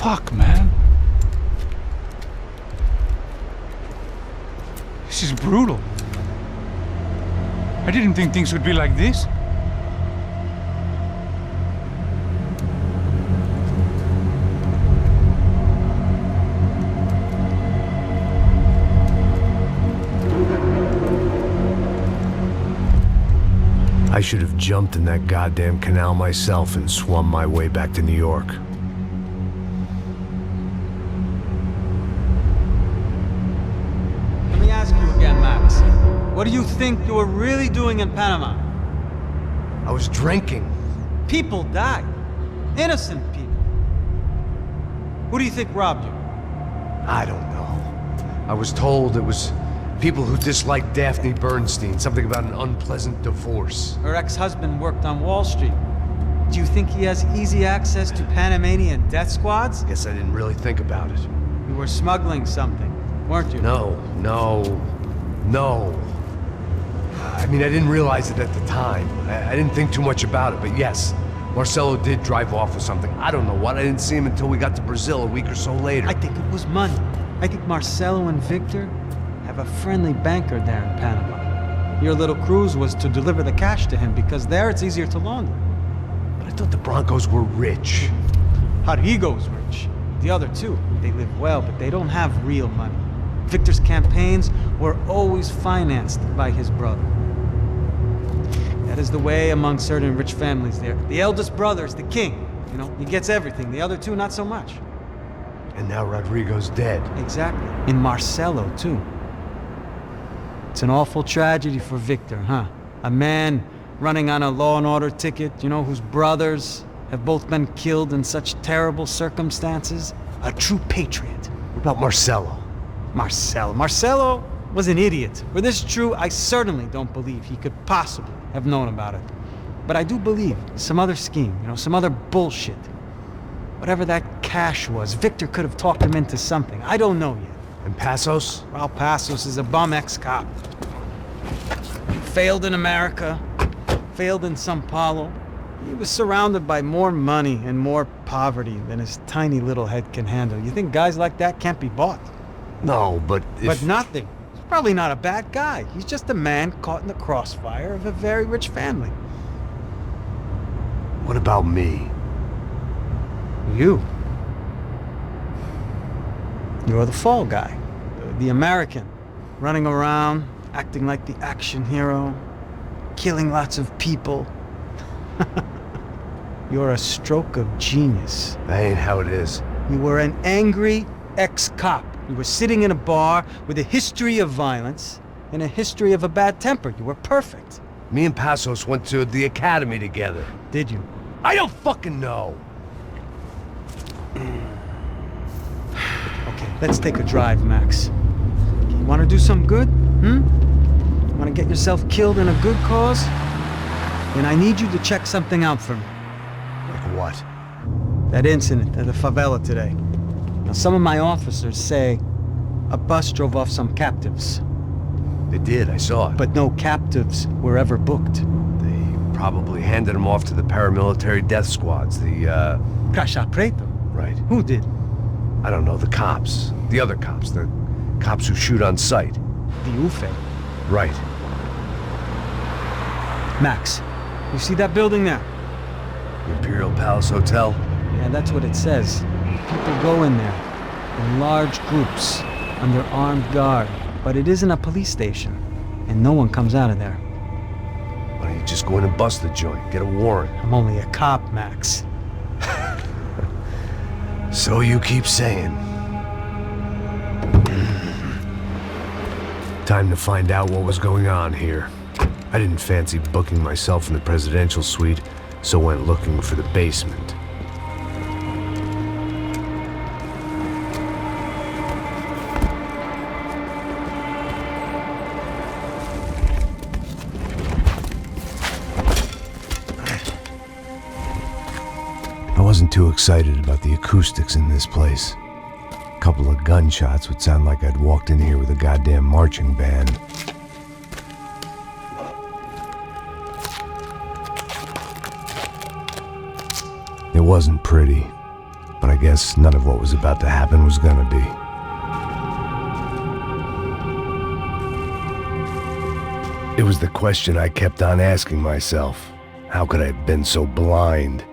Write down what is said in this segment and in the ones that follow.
Fuck, man. This is brutal. I didn't think things would be like this. I should have jumped in that goddamn canal myself and swum my way back to New York. Let me ask you again, Max. What do you think you were really doing in Panama? I was drinking. People died. Innocent people. Who do you think robbed you? I don't know. I was told it was people who disliked Daphne Bernstein, something about an unpleasant divorce. Her ex-husband worked on Wall Street. Do you think he has easy access to Panamanian death squads? Guess I didn't really think about it. You were smuggling something, weren't you? No. I mean, I didn't realize it at the time. I didn't think too much about it, but yes, Marcelo did drive off with something. I don't know what. I didn't see him until we got to Brazil a week or so later. I think it was money. I think Marcelo and Victor have a friendly banker there in Panama. Your little cruise was to deliver the cash to him because there it's easier to launder. But I thought the Broncos were rich. Rodrigo's rich. The other two, they live well, but they don't have real money. Victor's campaigns were always financed by his brother. That is the way among certain rich families there. The eldest brother is the king. You know, he gets everything. The other two, not so much. And now Rodrigo's dead. Exactly. In Marcelo, too. It's an awful tragedy for Victor, huh? A man running on a law and order ticket, you know, whose brothers have both been killed in such terrible circumstances. A true patriot. What about Marcelo? Marcelo was an idiot. Were this true, I certainly don't believe he could possibly have known about it. But I do believe some other scheme, you know, some other bullshit. Whatever that cash was, Victor could have talked him into something. I don't know yet. And Passos? Well, Passos is a bum ex-cop. Failed in America, failed in São Paulo. He was surrounded by more money and more poverty than his tiny little head can handle. You think guys like that can't be bought? No, but if... But nothing. He's probably not a bad guy. He's just a man caught in the crossfire of a very rich family. What about me? You. You're the fall guy. The American. Running around, acting like the action hero. Killing lots of people. You're a stroke of genius. That ain't how it is. You were an angry ex-cop. You were sitting in a bar with a history of violence and a history of a bad temper. You were perfect. Me and Passos went to the academy together. Did you? I don't fucking know. Okay, let's take a drive, Max. You want to do some good? Want to get yourself killed in a good cause? Then I need you to check something out for me. Like what? That incident at the favela today. Now, some of my officers say a bus drove off some captives. They did, I saw it. But no captives were ever booked. They probably handed them off to the paramilitary death squads, the, Caixa Preto? Right. Who did? I don't know, the cops. The other cops. The cops who shoot on sight. The UFE. Right. Max, you see that building there? The Imperial Palace Hotel? Yeah, that's what it says. People go in there in large groups under armed guard. But it isn't a police station, and no one comes out of there. Why don't you just go in and bust the joint? Get a warrant. I'm only a cop, Max. So you keep saying. Time to find out what was going on here. I didn't fancy booking myself in the presidential suite, so went looking for the basement. I wasn't too excited about the acoustics in this place. A couple of gunshots would sound like I'd walked in here with a goddamn marching band. It wasn't pretty, But I guess none of what was about to happen was gonna be. It was the question I kept on asking myself. How could I have been so blind?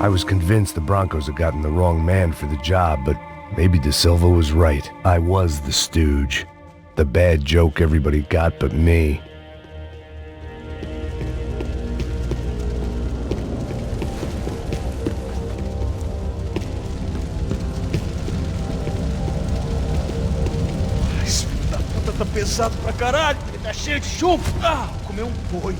I was convinced the Broncos had gotten the wrong man for the job, but maybe De Silva was right. I was the stooge. The bad joke everybody got but me. Esse filho da puta tá pesado pra caralho, ele tá cheio de chumbo. Ah, vou comer um boi.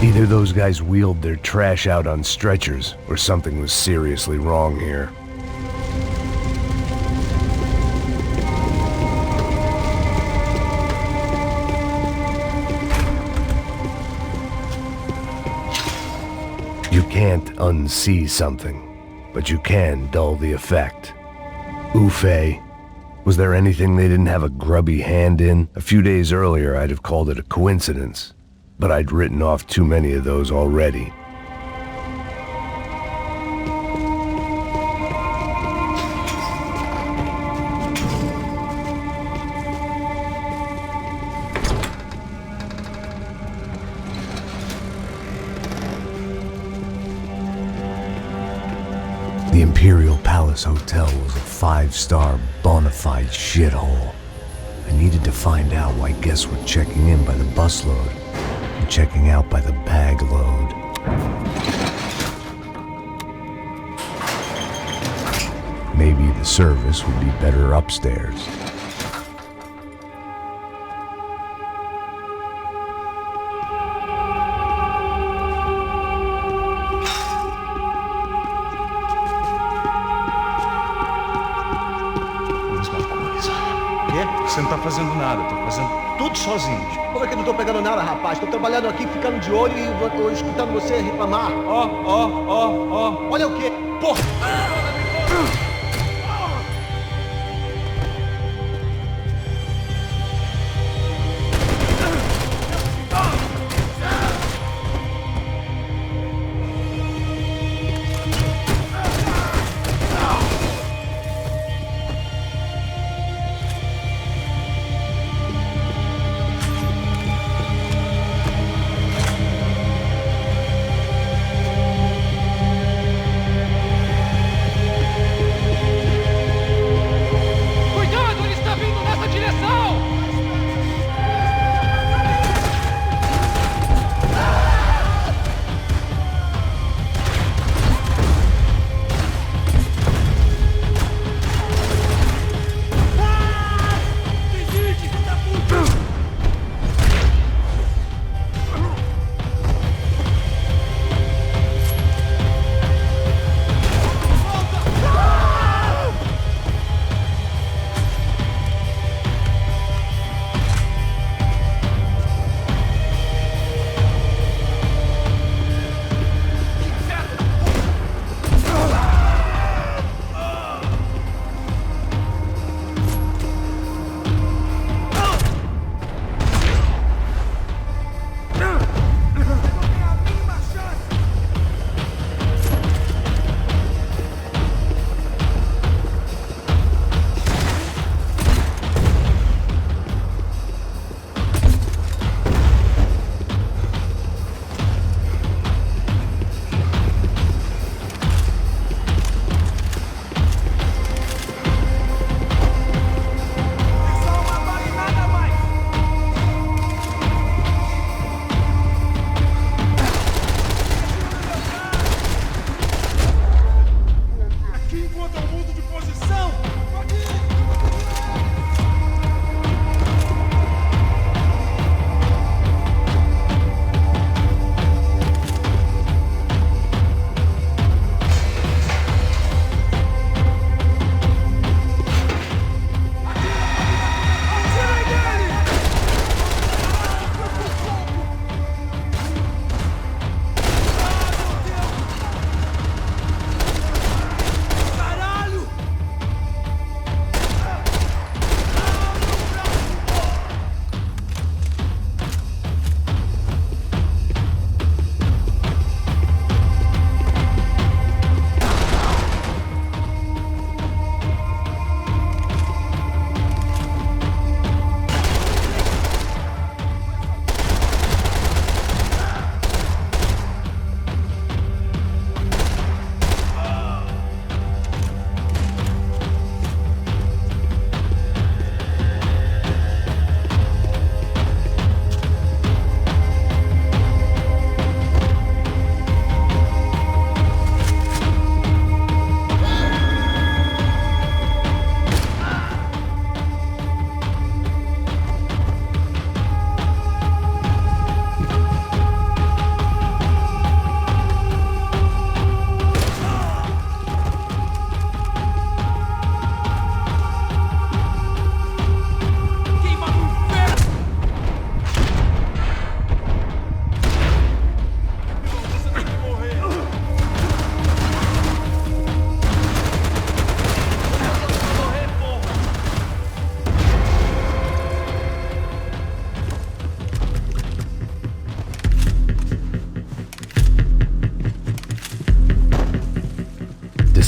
Either those guys wheeled their trash out on stretchers, or something was seriously wrong here. You can't unsee something, but you can dull the effect. Oof-ay. Was there anything they didn't have a grubby hand in? A few days earlier, I'd have called it a coincidence. But I'd written off too many of those already. The Imperial Palace Hotel was a five-star, bona fide shithole. I needed to find out why guests were checking in by the busload and checking out by the bag load. Maybe the service would be better upstairs. Você não tá fazendo nada, tô fazendo tudo sozinho. Como é que eu não tô pegando nada, rapaz? Tô trabalhando aqui, ficando de olho e escutando você reclamar. Ó. Olha o quê? Porra!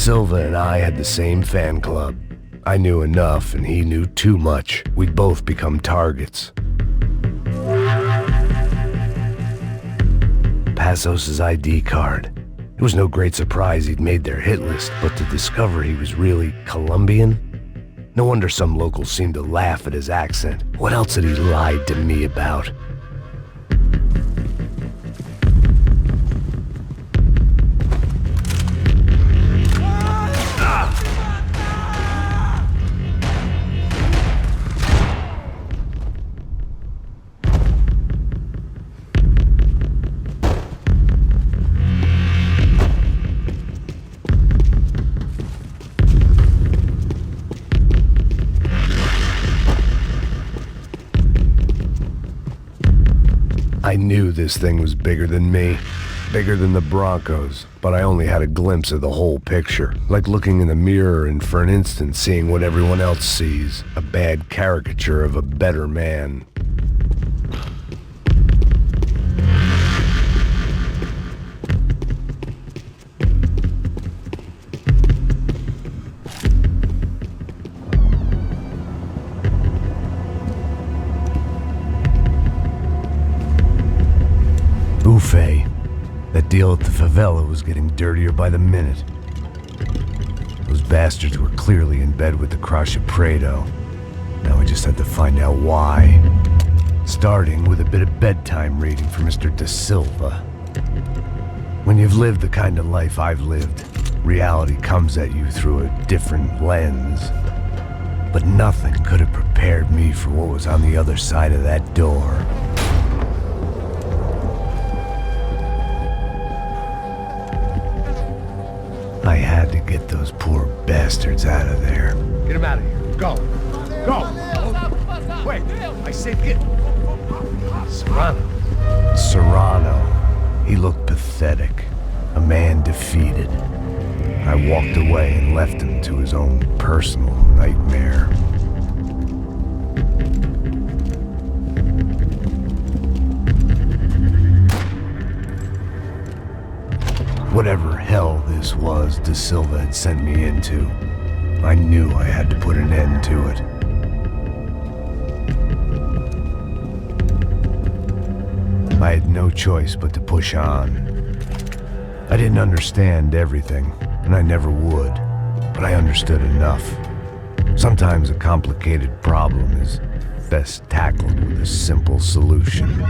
Silva and I had the same fan club. I knew enough and he knew too much. We'd both become targets. Passos' ID card. It was no great surprise he'd made their hit list, but to discover he was really Colombian? No wonder some locals seemed to laugh at his accent. What else had he lied to me about? I knew this thing was bigger than me, bigger than the Broncos, but I only had a glimpse of the whole picture, like looking in the mirror and for an instant seeing what everyone else sees, a bad caricature of a better man. Buffet. That deal at the favela was getting dirtier by the minute. Those bastards were clearly in bed with the Crusher Prado. Now we just had to find out why. Starting with a bit of bedtime reading for Mr. Da Silva. When you've lived the kind of life I've lived, reality comes at you through a different lens. But nothing could have prepared me for what was on the other side of that door. I had to get those poor bastards out of there. Get him out of here. Go. Go. Wait. I said get... Serrano. He looked pathetic. A man defeated. I walked away and left him to his own personal nightmare. Whatever hell this was Da Silva had sent me into, I knew I had to put an end to it. I had no choice but to push on. I didn't understand everything, and I never would, but I understood enough. Sometimes a complicated problem is best tackled with a simple solution.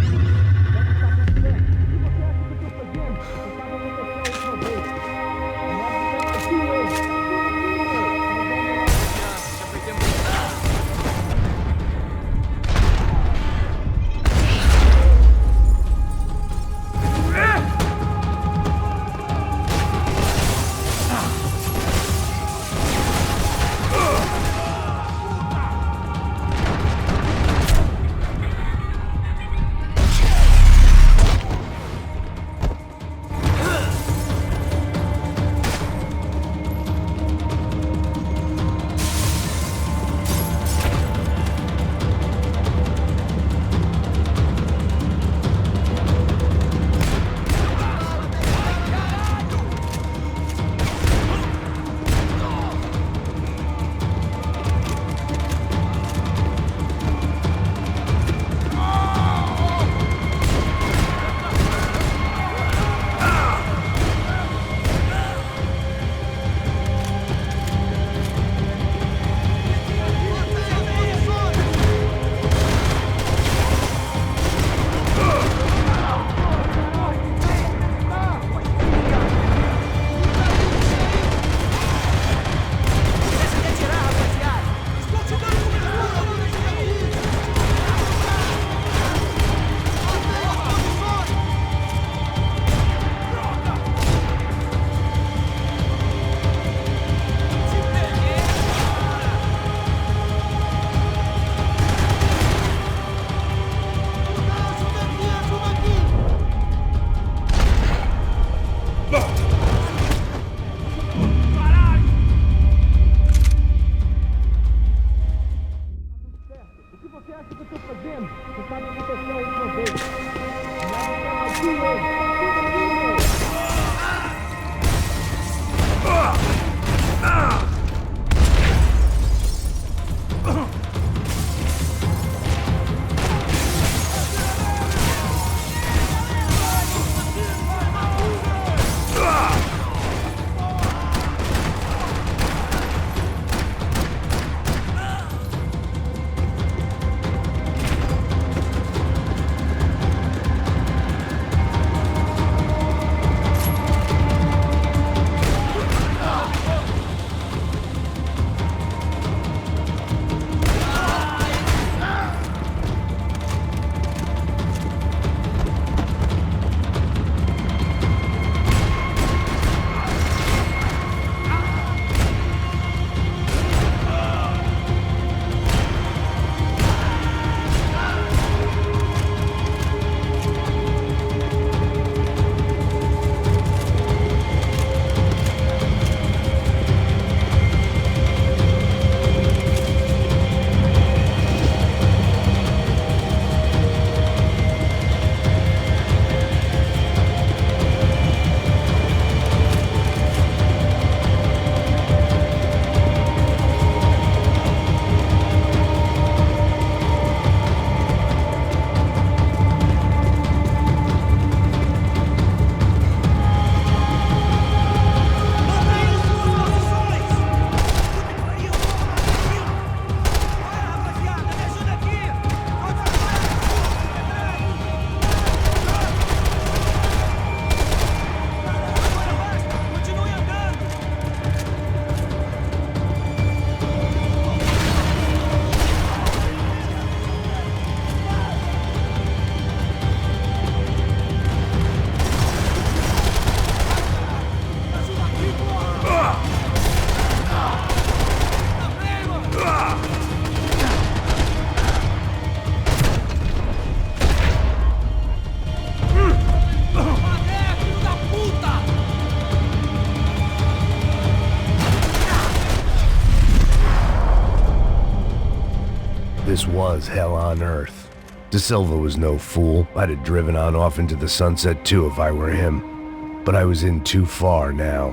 This was hell on earth. De Silva was no fool. I'd have driven on off into the sunset too if I were him. But I was in too far now.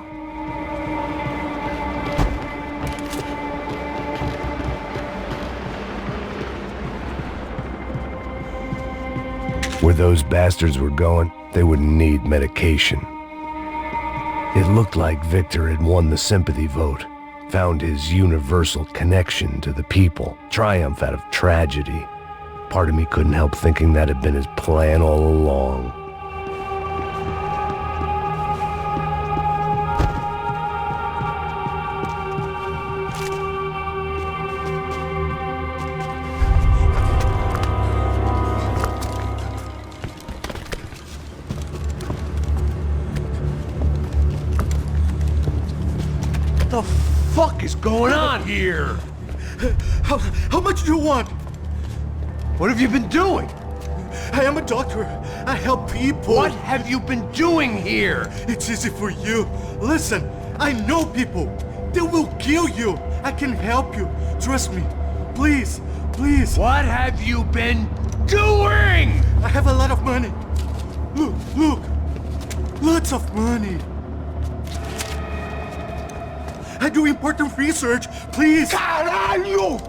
Where those bastards were going, they wouldn't need medication. It looked like Victor had won the sympathy vote, found his universal connection to the people, triumph out of tragedy. Part of me couldn't help thinking that had been his plan all along. What the fuck is going on here? How much do you want? What have you been doing? I am a doctor. I help people. What have you been doing here? It's easy for you. Listen, I know people. They will kill you. I can help you. Trust me. Please, please. What have you been doing? I have a lot of money. Look, look. Lots of money. I do important research. Please. Caralho!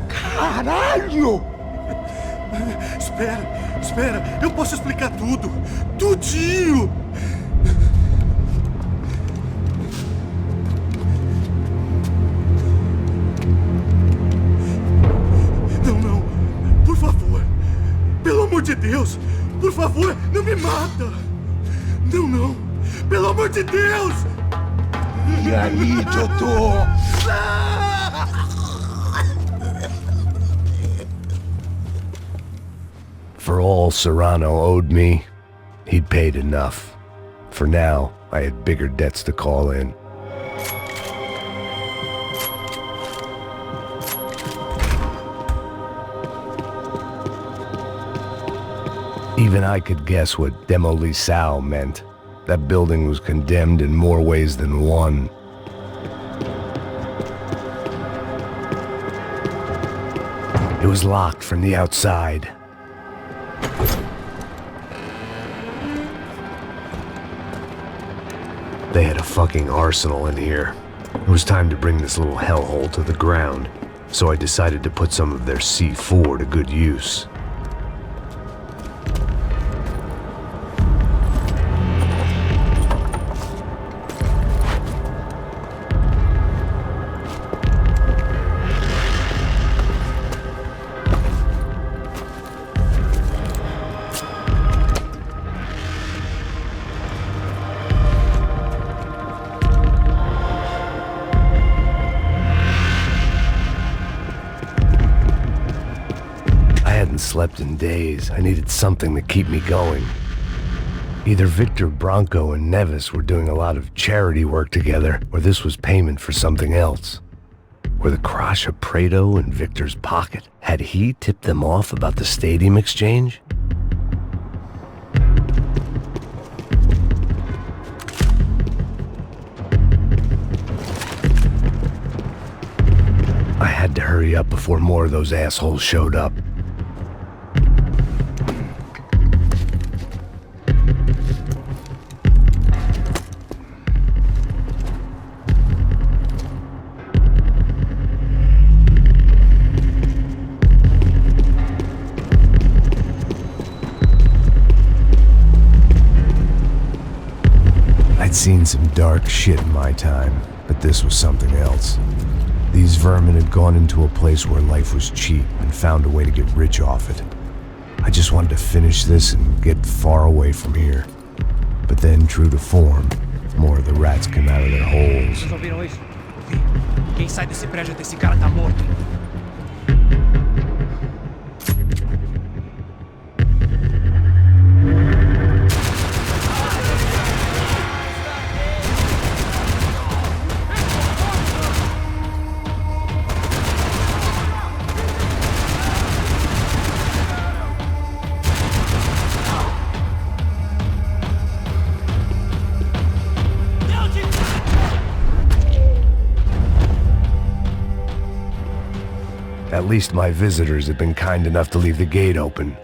Caralho! Espera. Eu posso explicar tudo. Tudinho. Não. Por favor. Pelo amor de Deus. Por favor, não me mata. Não. Pelo amor de Deus. E aí, doutor? For all Serrano owed me, he'd paid enough. For now, I had bigger debts to call in. Even I could guess what demolição meant. That building was condemned in more ways than one. It was locked from the outside. They had a fucking arsenal in here. It was time to bring this little hellhole to the ground, so I decided to put some of their C4 to good use. Slept in days. I needed something to keep me going. Either Victor Branco and Neves were doing a lot of charity work together, or this was payment for something else. Were the Crash of Prado in Victor's pocket? Had he tipped them off about the stadium exchange? I had to hurry up before more of those assholes showed up. I'd seen some dark shit in my time, but this was something else. These vermin had gone into a place where life was cheap and found a way to get rich off it. I just wanted to finish this and get far away from here. But then, true to form, more of the rats came out of their holes. Vocês ouviram isso? Quem sai desse prédio desse cara tá morto. At least my visitors have been kind enough to leave the gate open.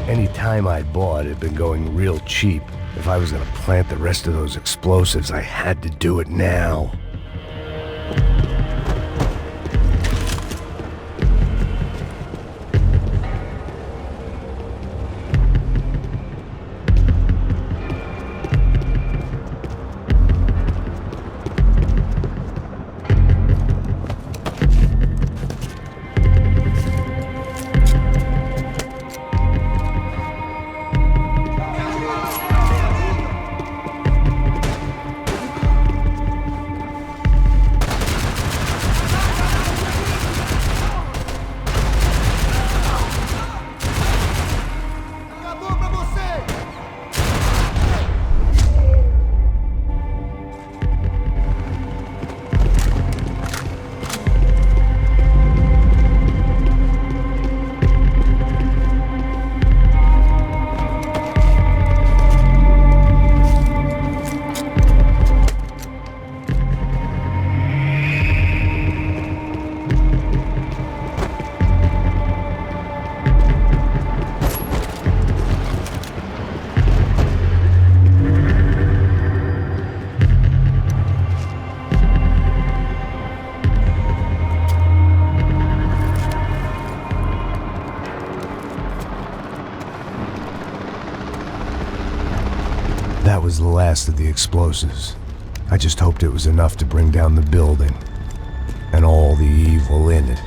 Any time I bought had been going real cheap. If I was gonna plant the rest of those explosives, I had to do it now. That was the last of the explosives. I just hoped it was enough to bring down the building and all the evil in it.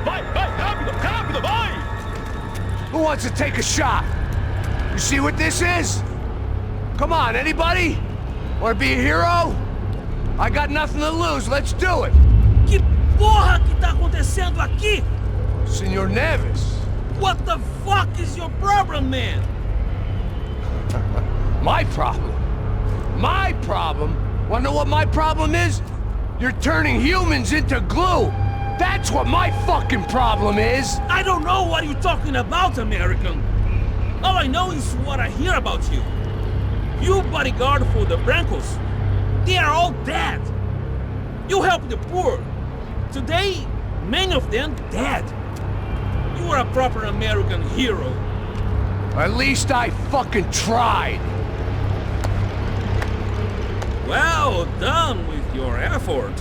Vai, rápido, rápido, vai! Who wants to take a shot? You see what this is? Come on, anybody? Want to be a hero? I got nothing to lose, let's do it! Que porra que tá acontecendo aqui? Senor Neves. What the fuck is your problem, man? My problem? My problem? Wanna know what my problem is? You're turning humans into glue! That's what my fucking problem is! I don't know what you're talking about, American. All I know is what I hear about you. You bodyguard for the Brancos. They are all dead. You help the poor. Today, many of them dead. You are a proper American hero. At least I fucking tried. Well done with your effort.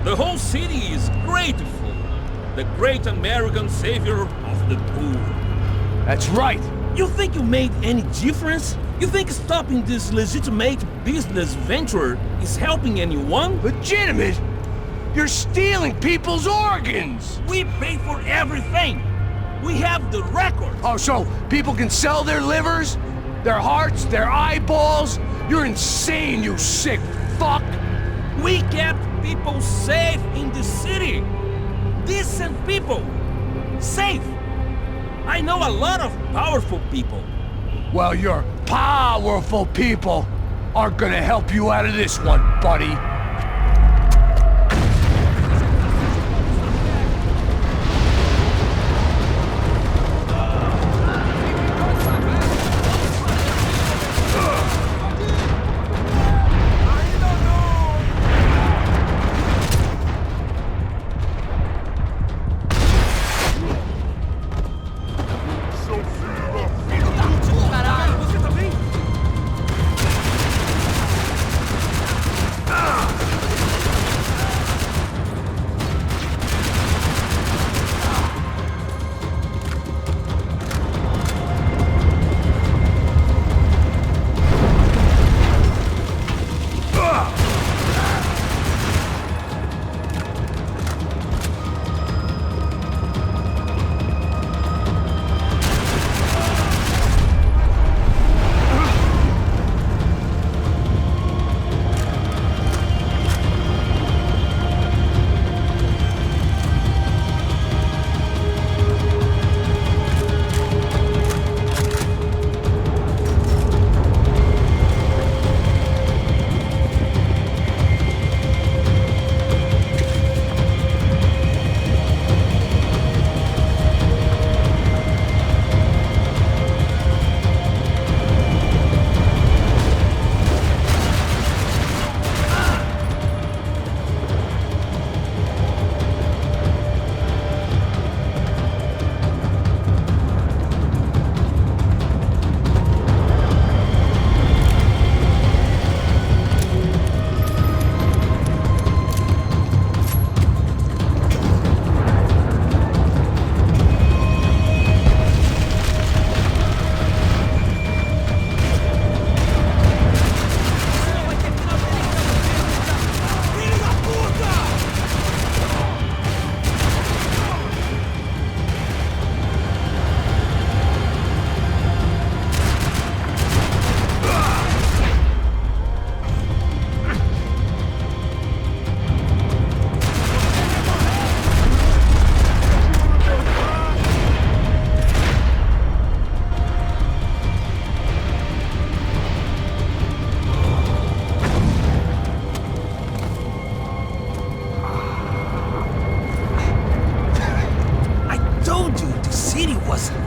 The whole city is grateful. The great American savior of the poor. That's right. You think you made any difference? You think stopping this legitimate business venture is helping anyone? Legitimate? You're stealing people's organs! We pay for everything. We have the record. Oh, so people can sell their livers? Their hearts? Their eyeballs? You're insane, you sick fuck! We kept people safe in the city. Decent people. Safe. I know a lot of powerful people. Well, your powerful people aren't gonna help you out of this one, buddy.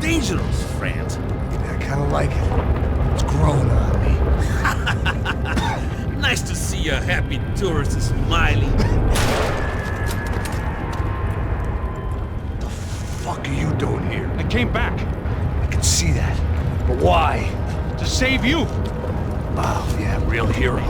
dangerous, friend. I kinda like it. It's growing on me. Nice to see a happy tourist smiling. What the fuck are you doing here? I came back I can see that. But why? to save you. Oh, yeah, real hero.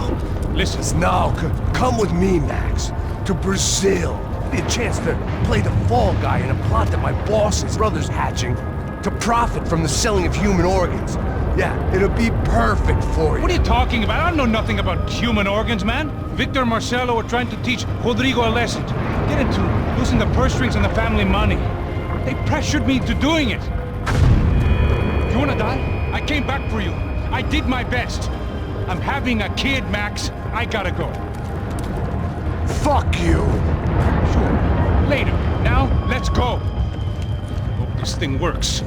Listen, No, come with me, Max. To Brazil. Be a chance to play the fall guy in a plot that my boss's brother's hatching to profit from the selling of human organs. Yeah, it'll be perfect for you. what are you talking about? I don't know nothing about human organs, man. Victor and Marcelo were trying to teach Rodrigo a lesson. Get into losing the purse strings and the family money. They pressured me into doing it. You wanna die? I came back for you. I did my best. I'm having a kid, Max. I gotta go. Fuck you. Sure. Later. Now, let's go. Hope this thing works.